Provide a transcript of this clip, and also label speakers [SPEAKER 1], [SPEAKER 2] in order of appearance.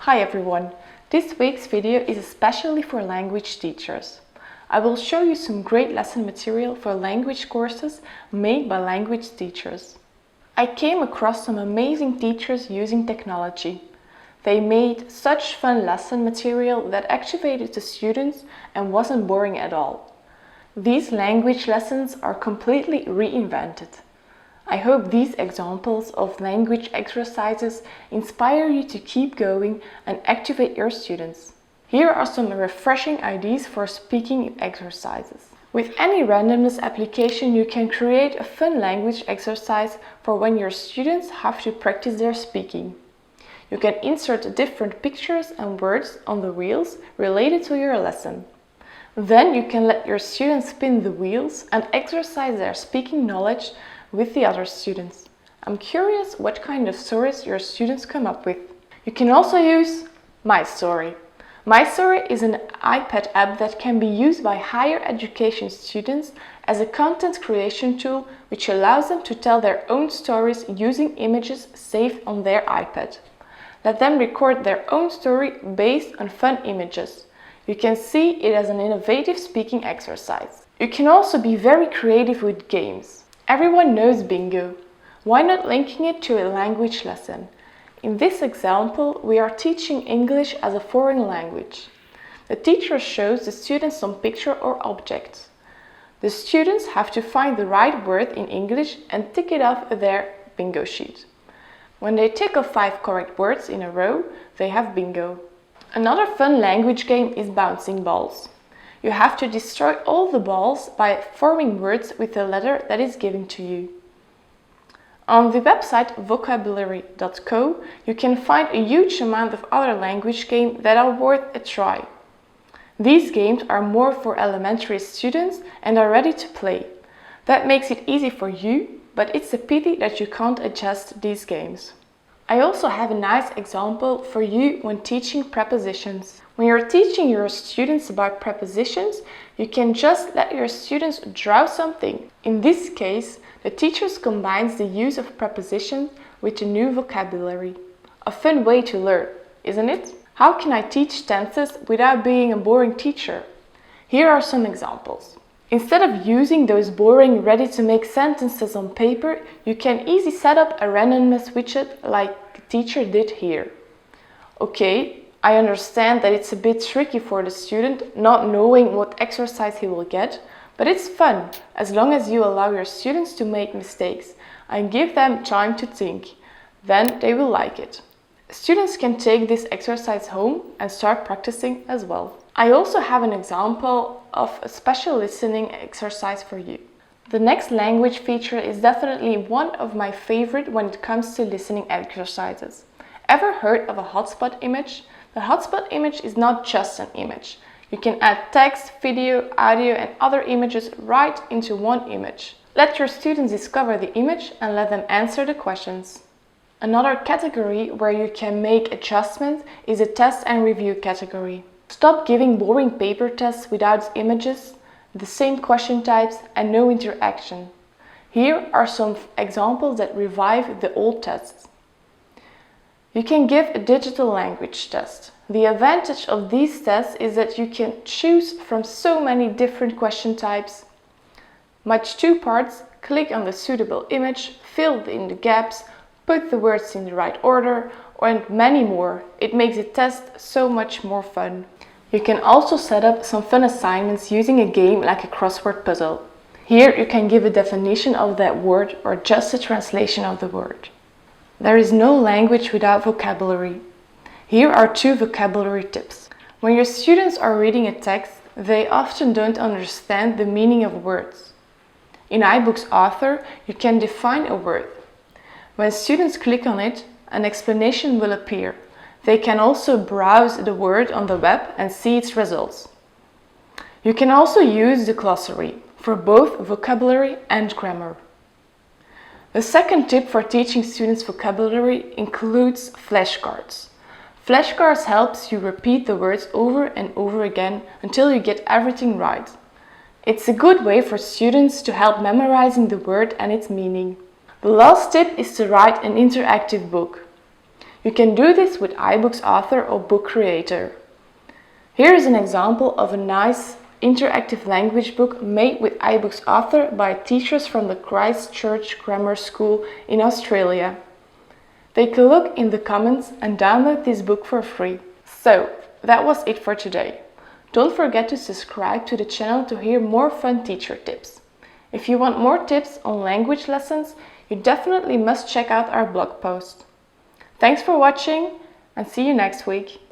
[SPEAKER 1] Hi everyone! This week's video is especially for language teachers. I will show you some great lesson material for language courses made by language teachers. I came across some amazing teachers using technology. They made such fun lesson material that activated the students and wasn't boring at all. These language lessons are completely reinvented. I hope these examples of language exercises inspire you to keep going and activate your students. Here are some refreshing ideas for speaking exercises. With any randomness application, you can create a fun language exercise for when your students have to practice their speaking. You can insert different pictures and words on the wheels related to your lesson. Then you can let your students spin the wheels and exercise their speaking knowledge with the other students. I'm curious what kind of stories your students come up with. You can also use My Story. My Story is an iPad app that can be used by higher education students as a content creation tool which allows them to tell their own stories using images saved on their iPad. Let them record their own story based on fun images. You can see it as an innovative speaking exercise. You can also be very creative with games. Everyone knows bingo. Why not linking it to a language lesson? In this example, we are teaching English as a foreign language. The teacher shows the students some picture or objects. The students have to find the right word in English and tick it off their bingo sheet. When they tick off 5 correct words in a row, they have bingo. Another fun language game is bouncing balls. You have to destroy all the balls by forming words with the letter that is given to you. On the website vocabulary.co, you can find a huge amount of other language games that are worth a try. These games are more for elementary students and are ready to play. That makes it easy for you, but it's a pity that you can't adjust these games. I also have a nice example for you when teaching prepositions. When you're teaching your students about prepositions, you can just let your students draw something. In this case, the teacher combines the use of prepositions with a new vocabulary. A fun way to learn, isn't it? How can I teach tenses without being a boring teacher? Here are some examples. Instead of using those boring ready-to-make sentences on paper, you can easily set up a randomness widget like the teacher did here. Okay, I understand that it's a bit tricky for the student not knowing what exercise he will get, but it's fun as long as you allow your students to make mistakes and give them time to think. Then they will like it. Students can take this exercise home and start practicing as well. I also have an example of a special listening exercise for you. The next language feature is definitely one of my favorite when it comes to listening exercises. Ever heard of a hotspot image? The hotspot image is not just an image. You can add text, video, audio and other images right into one image. Let your students discover the image and let them answer the questions. Another category where you can make adjustments is a test and review category. Stop giving boring paper tests without images, the same question types and no interaction. Here are some examples that revive the old tests. You can give a digital language test. The advantage of these tests is that you can choose from so many different question types. Match 2 parts, click on the suitable image, fill in the gaps, put the words in the right order, and many more. It makes the test so much more fun. You can also set up some fun assignments using a game like a crossword puzzle. Here you can give a definition of that word or just a translation of the word. There is no language without vocabulary. Here are 2 vocabulary tips. When your students are reading a text, they often don't understand the meaning of words. In iBooks Author, you can define a word. When students click on it, an explanation will appear. They can also browse the word on the web and see its results. You can also use the glossary for both vocabulary and grammar. The second tip for teaching students vocabulary includes flashcards. Flashcards helps you repeat the words over and over again until you get everything right. It's a good way for students to help memorizing the word and its meaning. The last tip is to write an interactive book. You can do this with iBooks Author or Book Creator. Here is an example of a nice interactive language book made with iBooks Author by teachers from the Christchurch Grammar School in Australia. Take a look in the comments and download this book for free. So, that was it for today. Don't forget to subscribe to the channel to hear more fun teacher tips. If you want more tips on language lessons, you definitely must check out our blog post. Thanks for watching and see you next week.